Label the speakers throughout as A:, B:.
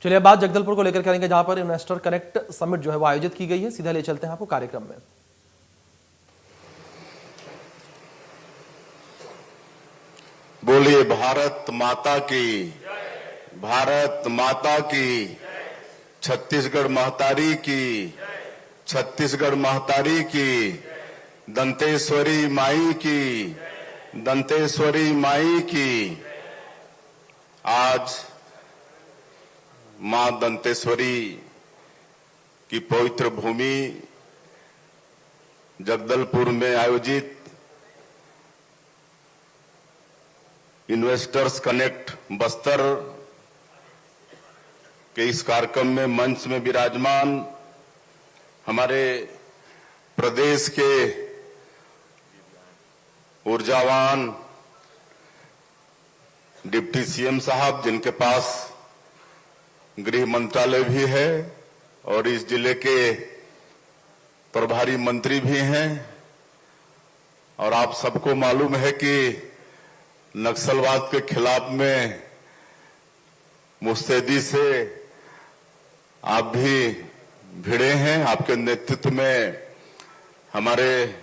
A: चलिए अब बात जगदलपुर को लेकर करेंगे, जहां पर इन्वेस्टर कनेक्ट समिट जो है वो आयोजित की गई है। सीधा ले चलते हैं आपको कार्यक्रम में।
B: बोलिए भारत माता की, भारत माता की, छत्तीसगढ़ महतारी की, छत्तीसगढ़ महतारी की, दंतेश्वरी माई की, दंतेश्वरी माई की। आज मां दंतेश्वरी की पवित्र भूमि जगदलपुर में आयोजित इन्वेस्टर्स कनेक्ट बस्तर के इस कार्यक्रम में मंच में विराजमान हमारे प्रदेश के ऊर्जावान डिप्टी सीएम साहब, जिनके पास गृह मंत्रालय भी है और इस जिले के प्रभारी मंत्री भी हैं, और आप सबको मालूम है कि नक्सलवाद के खिलाफ में मुस्तैदी से आप भी भिड़े हैं। आपके नेतृत्व में हमारे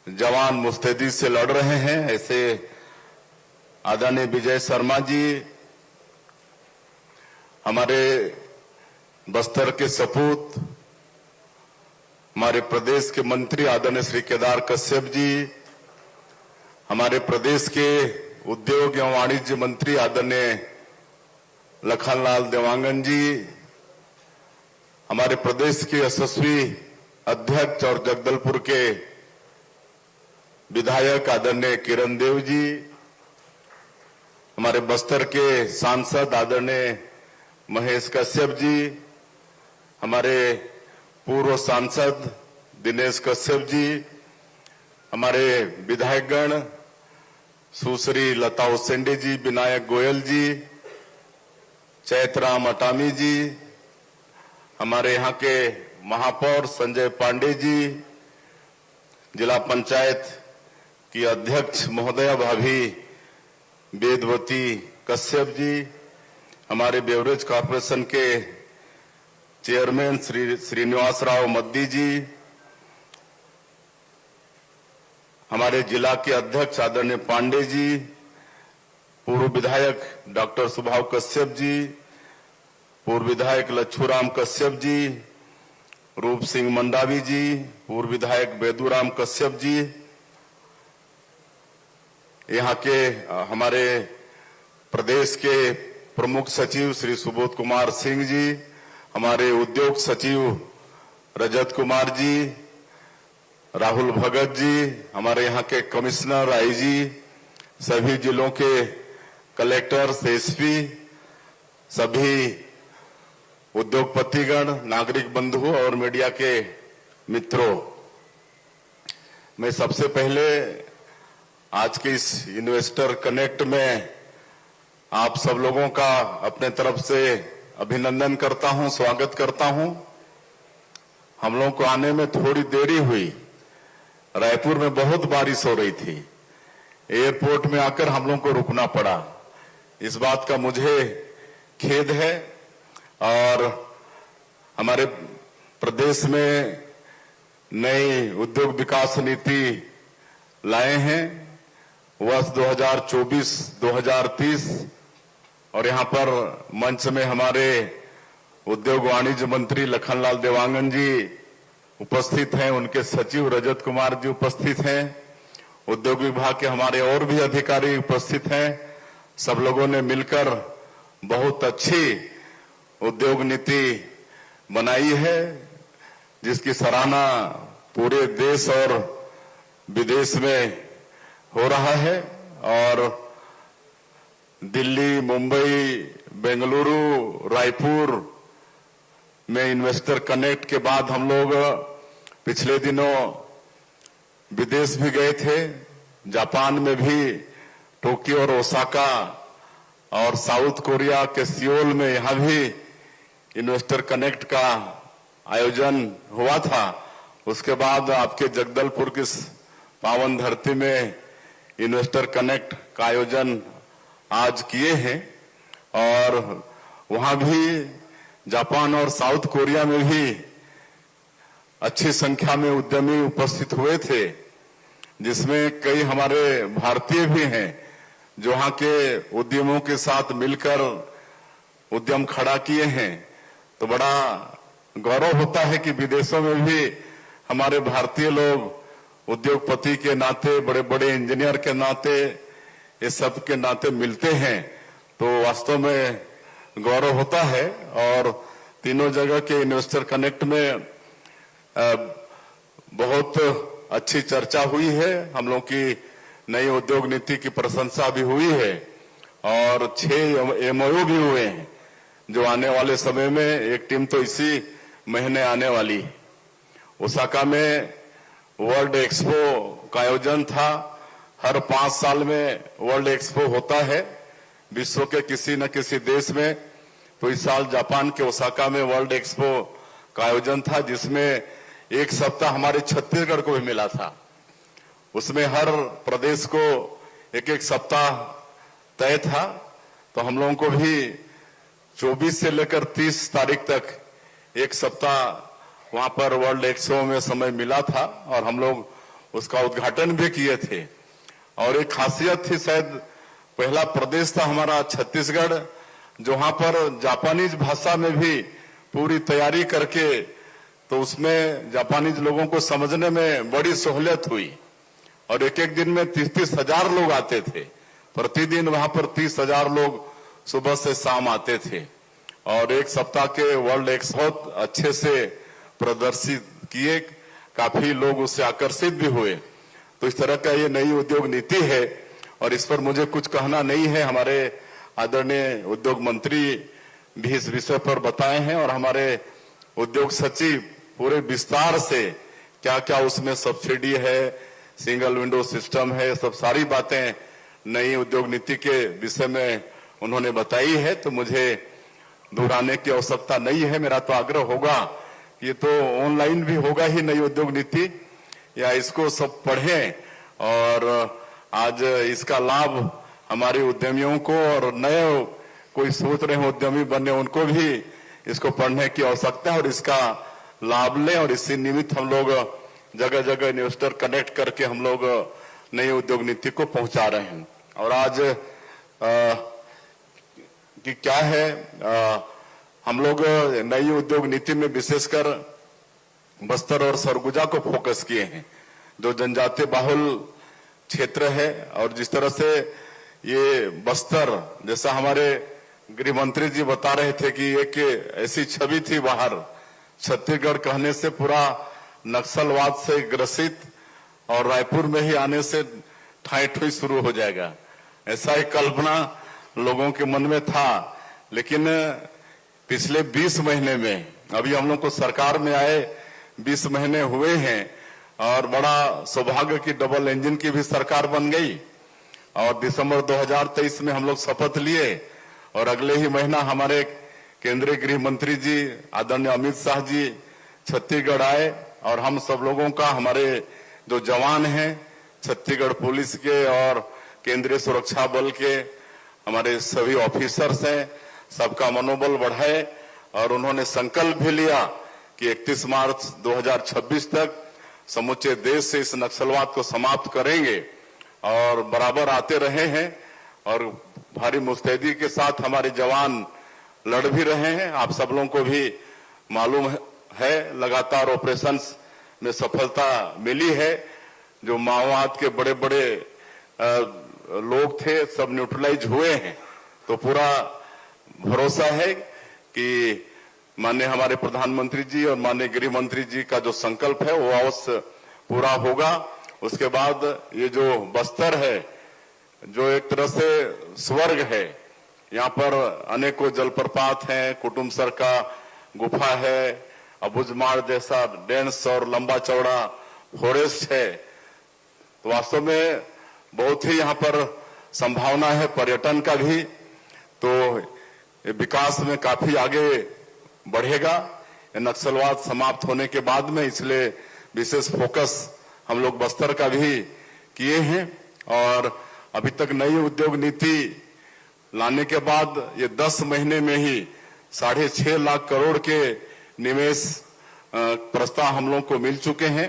B: जवान मुस्तैदी से लड़ रहे हैं। ऐसे आदरणीय विजय शर्मा जी, हमारे बस्तर के सपूत, हमारे प्रदेश के मंत्री आदरणीय श्री केदार कश्यप जी, हमारे प्रदेश के उद्योग एवं वाणिज्य मंत्री आदरणीय लखनलाल देवांगन जी, हमारे प्रदेश के यशस्वी अध्यक्ष और जगदलपुर के विधायक आदरणीय किरण देव जी, हमारे बस्तर के सांसद आदरणीय महेश कश्यप जी, हमारे पूर्व सांसद दिनेश कश्यप जी, हमारे विधायकगण सुश्री लता उसेंडी जी, विनायक गोयल जी, चैतराम अटामी जी, हमारे यहाँ के महापौर संजय पांडे जी, जिला पंचायत की अध्यक्ष महोदया भाभी वेदवती कश्यप जी, हमारे बेवरेज कॉर्पोरेशन के चेयरमैन श्री श्रीनिवास राव मद्दी जी, हमारे जिला के अध्यक्ष आदरणीय पांडे जी, पूर्व विधायक डॉक्टर सुभाव कश्यप जी, पूर्व विधायक लच्छूराम कश्यप जी, रूप सिंह मंडावी जी, पूर्व विधायक बेदूराम कश्यप जी, यहाँ के हमारे प्रदेश के प्रमुख सचिव श्री सुबोध कुमार सिंह जी, हमारे उद्योग सचिव रजत कुमार जी, राहुल भगत जी, हमारे यहाँ के कमिश्नर आईजी, सभी जिलों के कलेक्टर्स, एसपी, सभी उद्योगपतिगण, नागरिक बंधु और मीडिया के मित्रों, मैं सबसे पहले आज के इस इन्वेस्टर कनेक्ट में आप सब लोगों का अपने तरफ से अभिनंदन करता हूं, स्वागत करता हूं। हम लोगों को आने में थोड़ी देरी हुई, रायपुर में बहुत बारिश हो रही थी, एयरपोर्ट में आकर हम लोगों को रुकना पड़ा। इस बात का मुझे खेद है। और हमारे प्रदेश में नई उद्योग विकास नीति लाए हैं वर्ष 2024-2030, और यहाँ पर मंच में हमारे उद्योग वाणिज्य मंत्री लखनलाल देवांगन जी उपस्थित हैं, उनके सचिव रजत कुमार जी उपस्थित हैं, उद्योग विभाग के हमारे और भी अधिकारी उपस्थित हैं। सब लोगों ने मिलकर बहुत अच्छी उद्योग नीति बनाई है, जिसकी सराहना पूरे देश और विदेश में हो रहा है। और दिल्ली, मुंबई, बेंगलुरु, रायपुर में इन्वेस्टर कनेक्ट के बाद हम लोग पिछले दिनों विदेश भी गए थे। जापान में भी टोक्यो और ओसाका और साउथ कोरिया के सियोल में यहाँ भी इन्वेस्टर कनेक्ट का आयोजन हुआ था। उसके बाद आपके जगदलपुर की पावन धरती में इन्वेस्टर कनेक्ट का आयोजन आज किए हैं, और वहां भी जापान और साउथ कोरिया में भी अच्छी संख्या में उद्यमी उपस्थित हुए थे, जिसमें कई हमारे भारतीय भी हैं जो वहां के उद्यमों के साथ मिलकर उद्यम खड़ा किए हैं। तो बड़ा गौरव होता है कि विदेशों में भी हमारे भारतीय लोग उद्योगपति के नाते, बड़े बड़े इंजीनियर के नाते, ये सब के नाते मिलते हैं, तो वास्तव में गौरव होता है। और तीनों जगह के इन्वेस्टर कनेक्ट में बहुत अच्छी चर्चा हुई है। हम लोग की नई उद्योग नीति की प्रशंसा भी हुई है और 6 MOU भी हुए हैं, जो आने वाले समय में एक टीम तो इसी महीने आने वाली है। ओसाका में वर्ल्ड एक्सपो का आयोजन था। हर 5 साल में वर्ल्ड एक्सपो होता है विश्व के किसी न किसी देश में। तो इस साल जापान के ओसाका में वर्ल्ड एक्सपो का आयोजन था, जिसमें एक सप्ताह हमारे छत्तीसगढ़ को भी मिला था। उसमें हर प्रदेश को एक एक सप्ताह तय था। तो हम लोगों को भी 24 से लेकर 30 तारीख तक एक सप्ताह वहां पर वर्ल्ड एक्सपो में समय मिला था और हम लोग उसका उद्घाटन भी किए थे। और एक खासियत थी, शायद पहला प्रदेश था हमारा छत्तीसगढ़, जो वहां पर जापानीज भाषा में भी पूरी तैयारी करके, तो उसमें जापानीज लोगों को समझने में बड़ी सहूलियत हुई। और एक एक दिन में 30-30 हजार लोग आते थे। प्रतिदिन वहां पर 30 हजार लोग सुबह से शाम आते थे और एक सप्ताह के वर्ल्ड एक्सपो अच्छे से प्रदर्शित किए। काफी लोग उससे आकर्षित भी हुए। तो इस तरह का ये नई उद्योग नीति है और इस पर मुझे कुछ कहना नहीं है। हमारे आदरणीय उद्योग मंत्री भी इस विषय पर बताए हैं और हमारे उद्योग सचिव पूरे विस्तार से क्या क्या उसमें सब्सिडी है, सिंगल विंडो सिस्टम है, सब सारी बातें नई उद्योग नीति के विषय में उन्होंने बताई है। तो मुझे दोहराने की आवश्यकता नहीं है। मेरा तो आग्रह होगा, ये तो ऑनलाइन भी होगा ही नई उद्योग नीति, या इसको सब पढ़ें और आज इसका लाभ हमारे उद्यमियों को और नए कोई सोच रहे हैं उद्यमी बनने, उनको भी इसको पढ़ने की आवश्यकता है और इसका लाभ लें। और इसी निमित्त हम लोग जगह जगह इन्वेस्टर कनेक्ट करके हम लोग नई उद्योग नीति को पहुंचा रहे हैं। और आज कि क्या है, हम लोग नई उद्योग नीति में विशेषकर बस्तर और सरगुजा को फोकस किए हैं, जो जनजातीय बाहुल क्षेत्र है। और जिस तरह से ये बस्तर, जैसा हमारे गृह मंत्री जी बता रहे थे कि एक ऐसी छवि थी बाहर, छत्तीसगढ़ कहने से पूरा नक्सलवाद से ग्रसित और रायपुर में ही आने से ठाई ठुई शुरू हो जाएगा, ऐसा एक कल्पना लोगों के मन में था। लेकिन पिछले 20 महीने में, अभी हम लोग को सरकार में आए 20 महीने हुए हैं और बड़ा सौभाग्य की डबल इंजन की भी सरकार बन गई। और दिसंबर 2023 में हम लोग शपथ लिए और अगले ही महीना हमारे केंद्रीय गृह मंत्री जी आदरणीय अमित शाह जी छत्तीसगढ़ आए और हम सब लोगों का, हमारे जो जवान हैं छत्तीसगढ़ पुलिस के और केंद्रीय सुरक्षा बल के हमारे सभी ऑफिसर्स हैं, सबका मनोबल बढ़ाए और उन्होंने संकल्प भी लिया कि 31 मार्च 2026 तक समूचे देश से इस नक्सलवाद को समाप्त करेंगे। और बराबर आते रहे हैं और भारी मुस्तैदी के साथ हमारे जवान लड़ भी रहे हैं। आप सब लोगों को भी मालूम है, लगातार ऑपरेशंस में सफलता मिली है। जो माओवाद के बड़े बड़े लोग थे सब न्यूट्रलाइज हुए हैं। तो पूरा भरोसा है कि माननीय हमारे प्रधानमंत्री जी और माननीय गृह मंत्री जी का जो संकल्प है वो अवश्य पूरा होगा। उसके बाद ये जो बस्तर है, जो एक तरह से स्वर्ग है, यहाँ पर अनेकों जलप्रपात हैं, कुटुमसर का गुफा है, अबुझमाड़ जैसा डेंस और लंबा चौड़ा फॉरेस्ट है। तो वास्तव में बहुत ही यहाँ पर संभावना है पर्यटन का भी। तो विकास में काफी आगे बढ़ेगा नक्सलवाद समाप्त होने के बाद में, इसलिए विशेष फोकस हम लोग बस्तर का भी किए हैं। और अभी तक नई उद्योग नीति लाने के बाद ये 10 महीने में ही 6.5 लाख करोड़ के निवेश प्रस्ताव हम लोग को मिल चुके हैं।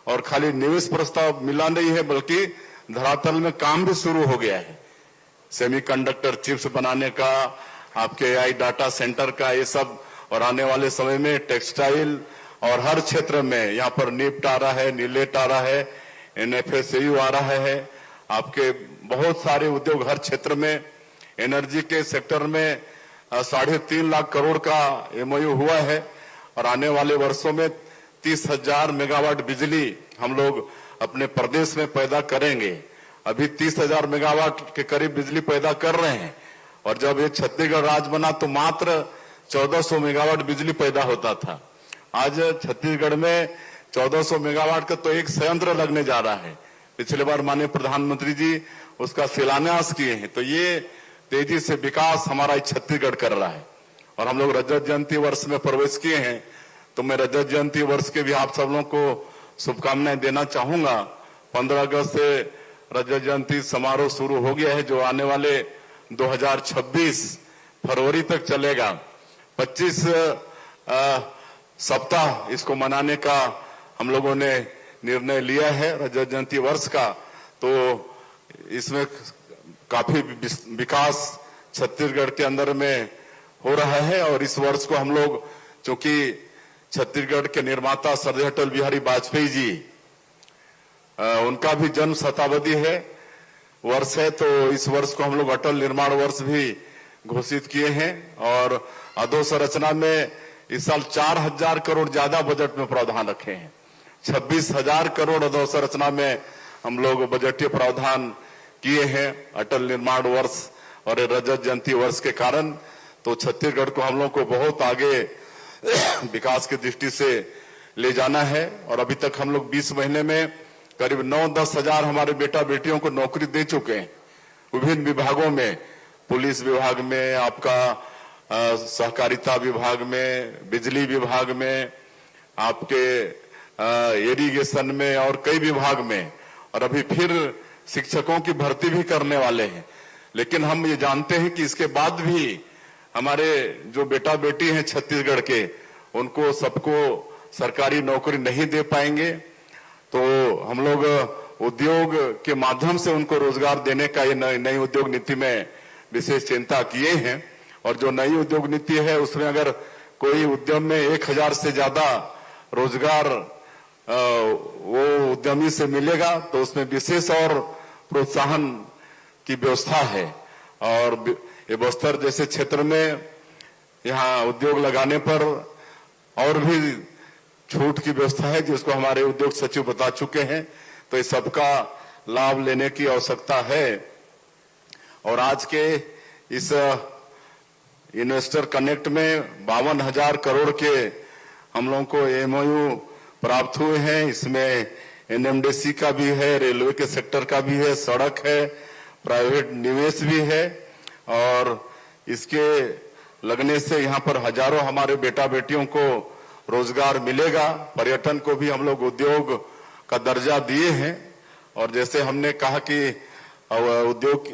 B: और खाली निवेश प्रस्ताव मिला नहीं है, बल्कि धरातल में काम भी शुरू हो गया है। सेमीकंडक्टर चिप्स बनाने का, आपके एआई डाटा सेंटर का, ये सब, और आने वाले समय में टेक्सटाइल और हर क्षेत्र में यहाँ पर निफ्ट आ रहा है, नीलेट आ रहा है, एनएफएसयू आ रहा है। आपके बहुत सारे उद्योग हर क्षेत्र में, एनर्जी के सेक्टर में 3.5 लाख करोड़ का एमओयू हुआ है। और आने वाले वर्षों में 30,000 मेगावाट बिजली हम लोग अपने प्रदेश में पैदा करेंगे। अभी 30,000 मेगावाट के करीब बिजली पैदा कर रहे हैं, और जब ये छत्तीसगढ़ राज्य बना तो मात्र 1400 मेगावाट बिजली पैदा होता था। आज छत्तीसगढ़ में 1400 मेगावाट का तो एक संयंत्र लगने जा रहा है। पिछले बार माननीय प्रधानमंत्री जी उसका शिलान्यास किए हैं। तो ये तेजी से विकास हमारा छत्तीसगढ़ कर रहा है। और हम लोग रजत जयंती वर्ष में प्रवेश किए हैं, तो मैं रजत जयंती वर्ष के भी आप सब लोगों को शुभकामनाएं देना चाहूंगा। 15 अगस्त से रजत जयंती समारोह शुरू हो गया है, जो आने वाले 2026 फरवरी तक चलेगा। 25 सप्ताह इसको मनाने का हम लोगों ने निर्णय लिया है रजत जयंती वर्ष का। तो इसमें काफी विकास छत्तीसगढ़ के अंदर में हो रहा है। और इस वर्ष को हम लोग, चूंकि छत्तीसगढ़ के निर्माता सरदार अटल बिहारी वाजपेयी जी, उनका भी जन्म शताब्दी है वर्ष है, तो इस वर्ष को हम लोग अटल निर्माण वर्ष भी घोषित किए हैं। और अधोसंरचना में इस साल 4,000 करोड़ ज्यादा बजट में प्रावधान रखे हैं। 26,000 करोड़ अधोसंरचना में हम लोग बजटीय प्रावधान किए हैं अटल निर्माण वर्ष और रजत जयंती वर्ष के कारण। तो छत्तीसगढ़ को हम लोग को बहुत आगे विकास की दृष्टि से ले जाना है। और अभी तक हम लोग 20 महीने में करीब 9-10 हजार हमारे बेटा बेटियों को नौकरी दे चुके हैं विभिन्न विभागों में, पुलिस विभाग में, आपका सहकारिता विभाग में, बिजली विभाग में, आपके इरिगेशन में और कई विभाग में। और अभी फिर शिक्षकों की भर्ती भी करने वाले हैं। लेकिन हम ये जानते हैं कि इसके बाद भी हमारे जो बेटा बेटी हैं छत्तीसगढ़ के, उनको सबको सरकारी नौकरी नहीं दे पाएंगे। तो हम लोग उद्योग के माध्यम से उनको रोजगार देने का ये नई उद्योग नीति में विशेष चिंता किए हैं। और जो नई उद्योग नीति है उसमें अगर कोई उद्यम में 1000 से ज्यादा रोजगार वो उद्यमी से मिलेगा तो उसमें विशेष और प्रोत्साहन की व्यवस्था है। और ये बस्तर जैसे क्षेत्र में यहाँ उद्योग लगाने पर और भी छूट की व्यवस्था है, जिसको हमारे उद्योग सचिव बता चुके हैं। तो इस सबका लाभ लेने की आवश्यकता है। और आज के इस इन्वेस्टर कनेक्ट में 52,000 करोड़ के हम लोगों को एमओयू प्राप्त हुए हैं। इसमें एनएमडीसी का भी है, रेलवे के सेक्टर का भी है, सड़क है, प्राइवेट निवेश भी है। और इसके लगने से यहाँ पर हजारों हमारे बेटा बेटियों को रोजगार मिलेगा। पर्यटन को भी हम लोग उद्योग का दर्जा दिए हैं। और जैसे हमने कहा कि उद्योग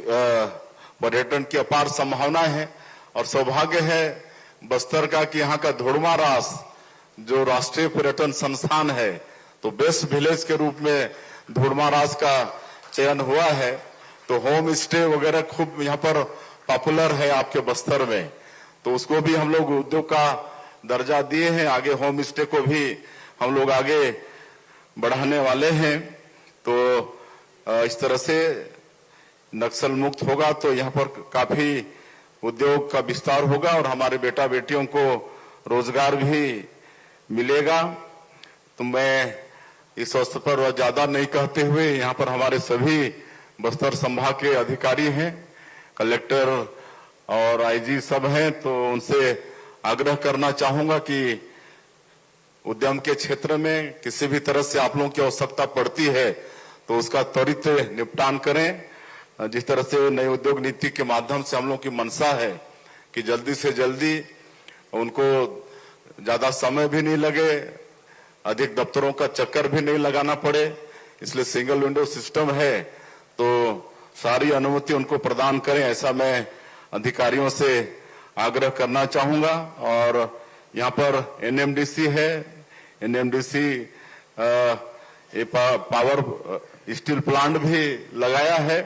B: पर्यटन की अपार संभावना है। और सौभाग्य है बस्तर का कि यहाँ का धोड़मा रास जो राष्ट्रीय पर्यटन संस्थान है, तो बेस्ट विलेज के रूप में धोड़मा रास का चयन हुआ है। तो होम स्टे वगैरह खूब यहाँ पर पॉपुलर है आपके बस्तर में। तो उसको भी हम लोग उद्योग का दर्जा दिए हैं। आगे होम स्टे को भी हम लोग आगे बढ़ाने वाले हैं। तो इस तरह से नक्सल मुक्त होगा तो यहाँ पर काफी उद्योग का विस्तार होगा और हमारे बेटा बेटियों को रोजगार भी मिलेगा। तो मैं इस अवसर पर ज्यादा नहीं कहते हुए यहाँ पर हमारे सभी बस्तर संभाग के अधिकारी हैं, कलेक्टर और आईजी सब हैं, तो उनसे आग्रह करना चाहूंगा कि उद्यम के क्षेत्र में किसी भी तरह से आप लोगों की आवश्यकता पड़ती है तो उसका त्वरित निपटान करें। जिस तरह से नई उद्योग नीति के माध्यम से हम लोगों की मंशा है कि जल्दी से जल्दी उनको ज्यादा समय भी नहीं लगे, अधिक दफ्तरों का चक्कर भी नहीं लगाना पड़े, इसलिए सिंगल विंडो सिस्टम है तो सारी अनुमति उनको प्रदान करें, ऐसा मैं अधिकारियों से आग्रह करना चाहूंगा। और यहाँ पर एनएमडीसी है, एनएमडीसी ये पावर स्टील प्लांट भी लगाया है,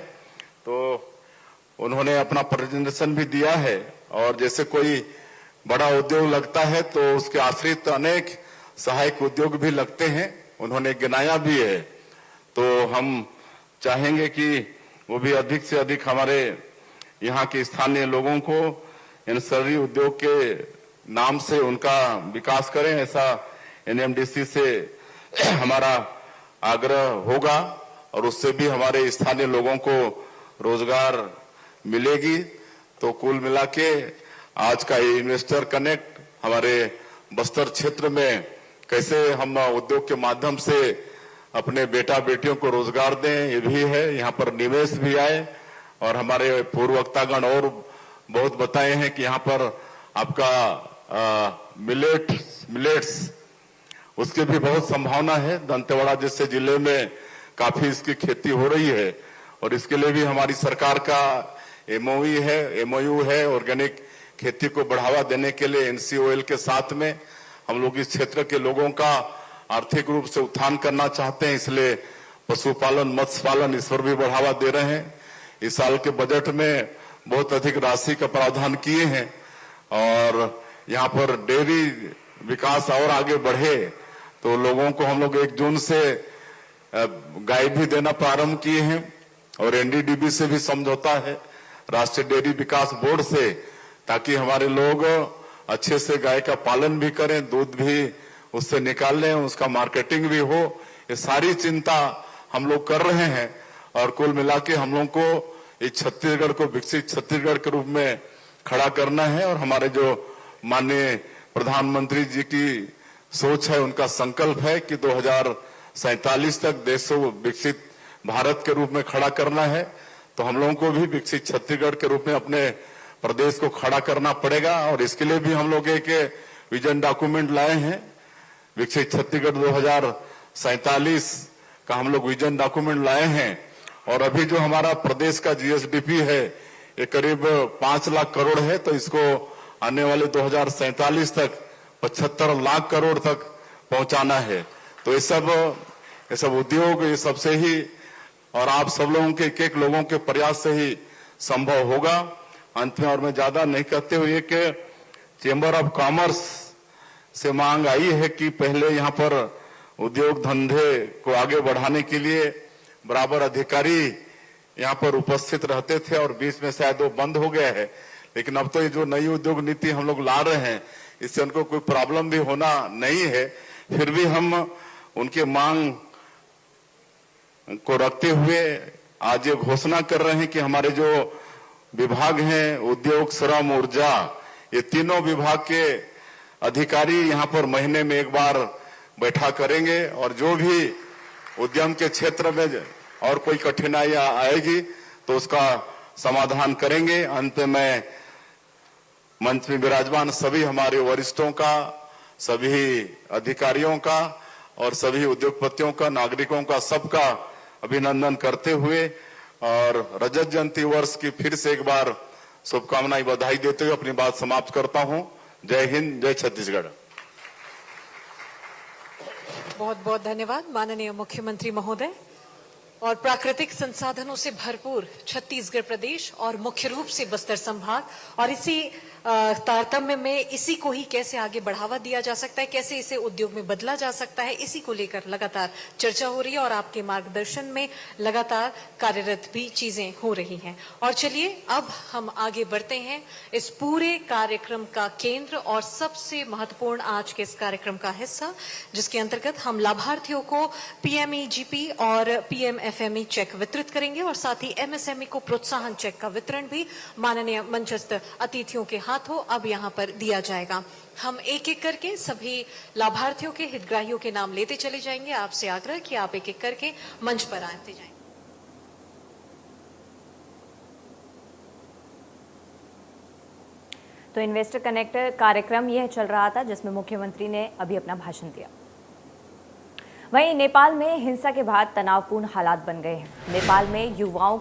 B: तो उन्होंने अपना प्रेजेंटेशन भी दिया है। और जैसे कोई बड़ा उद्योग लगता है तो उसके आश्रित अनेक सहायक उद्योग भी लगते हैं, उन्होंने गिनाया भी है। तो हम चाहेंगे कि वो भी अधिक से अधिक हमारे यहाँ के स्थानीय लोगों को इन सभी उद्योग के नाम से उनका विकास करें, ऐसा एनएमडीसी से हमारा आग्रह होगा। और उससे भी हमारे स्थानीय लोगों को रोजगार मिलेगी। तो कुल मिला के आज का ये इन्वेस्टर कनेक्ट हमारे बस्तर क्षेत्र में कैसे हम उद्योग के माध्यम से अपने बेटा बेटियों को रोजगार दें, ये भी है। यहाँ पर निवेश भी आए। और हमारे पूर्ववक्तागण और बहुत बताए हैं कि यहाँ पर आपका मिलेट्स उसके भी बहुत संभावना है। दंतेवाड़ा जैसे जिले में काफी इसकी खेती हो रही है और इसके लिए भी हमारी सरकार का एमओयू है। ऑर्गेनिक खेती को बढ़ावा देने के लिए एनसीओएल के साथ में हम लोग इस क्षेत्र के लोगों का आर्थिक रूप से उत्थान करना चाहते हैं, इसलिए पशुपालन, मत्स्य पालन, इस पर भी बढ़ावा दे रहे हैं। इस साल के बजट में बहुत अधिक राशि का प्रावधान किए हैं और यहाँ पर डेयरी विकास और आगे बढ़े तो लोगों को हम लोग 1 जून से गाय भी देना प्रारंभ किए हैं। और एनडीडीबी से भी समझौता है, राष्ट्रीय डेयरी विकास बोर्ड से, ताकि हमारे लोग अच्छे से गाय का पालन भी करें, दूध भी उससे निकाल लें, उसका मार्केटिंग भी हो। ये सारी चिंता हम लोग कर रहे हैं। और कुल मिला के हम लोग को इस छत्तीसगढ़ को विकसित छत्तीसगढ़ के रूप में खड़ा करना है। और हमारे जो माननीय प्रधानमंत्री जी की सोच है, उनका संकल्प है कि 2047 तक देश को विकसित भारत के रूप में खड़ा करना है। तो हम लोगों को भी विकसित छत्तीसगढ़ के रूप में अपने प्रदेश को खड़ा करना पड़ेगा। और इसके लिए भी हम लोग एक विजन डॉक्यूमेंट लाए हैं, विकसित छत्तीसगढ़ 2047 का हम लोग विजन डॉक्यूमेंट लाए हैं। और अभी जो हमारा प्रदेश का जीएसडीपी है ये करीब 5 लाख करोड़ है, तो इसको आने वाले 2047 तक 75 लाख करोड़ तक पहुंचाना है। तो ये सब उद्योग ये सबसे ही और आप सब लोगों के एक लोगों के प्रयास से ही संभव होगा। अंत में और मैं ज्यादा नहीं कहते हुए कि चेंबर ऑफ कॉमर्स से मांग आई है कि पहले यहाँ पर उद्योग धंधे को आगे बढ़ाने के लिए बराबर अधिकारी यहाँ पर उपस्थित रहते थे और बीच में शायद वो बंद हो गया है। लेकिन अब तो ये जो नई उद्योग नीति हम लोग ला रहे हैं इससे उनको कोई प्रॉब्लम भी होना नहीं है। फिर भी हम उनके मांग को रखते हुए आज ये घोषणा कर रहे हैं कि हमारे जो विभाग हैं, उद्योग, श्रम, ऊर्जा, ये तीनों विभाग के अधिकारी यहाँ पर महीने में एक बार बैठा करेंगे। और जो भी उद्यम के क्षेत्र में और कोई कठिनाइयां आएगी तो उसका समाधान करेंगे। अंत में मंच में विराजमान सभी हमारे वरिष्ठों का, सभी अधिकारियों का और सभी उद्योगपतियों का, नागरिकों का, सबका अभिनंदन करते हुए और रजत जयंती वर्ष की फिर से एक बार शुभकामनाएं, बधाई देते हुए अपनी बात समाप्त करता हूं। जय हिंद, जय छत्तीसगढ़।
C: बहुत बहुत धन्यवाद माननीय मुख्यमंत्री महोदय। और प्राकृतिक संसाधनों से भरपूर छत्तीसगढ़ प्रदेश और मुख्य रूप से बस्तर संभाग और इसी तारतम्य में इसी को ही कैसे आगे बढ़ावा दिया जा सकता है, कैसे इसे उद्योग में बदला जा सकता है, इसी को लेकर लगातार चर्चा हो रही है और आपके मार्गदर्शन में लगातार कार्यरत भी चीजें हो रही हैं। और चलिए अब हम आगे बढ़ते हैं इस पूरे कार्यक्रम का केंद्र और सबसे महत्वपूर्ण आज के इस कार्यक्रम का हिस्सा, जिसके अंतर्गत हम लाभार्थियों को पीएमईजीपी और पीएमएफएमई चेक वितरित करेंगे और साथ ही एमएसएमई को प्रोत्साहन चेक का वितरण भी माननीय मंचस्थ अतिथियों के हाथों अब यहाँ पर दिया जाएगा। हम एक एक करके सभी लाभार्थियों के, हितग्राहियों के नाम लेते चले जाएंगे। आपसे आग्रह कि आप एक एक करके मंच पर आते जाएं।
D: तो इन्वेस्टर कनेक्ट कार्यक्रम यह चल रहा था जिसमें मुख्यमंत्री ने अभी अपना भाषण दिया। वहीं नेपाल में हिंसा के बाद तनावपूर्ण हालात बन गए हैं। नेपाल में युवाओं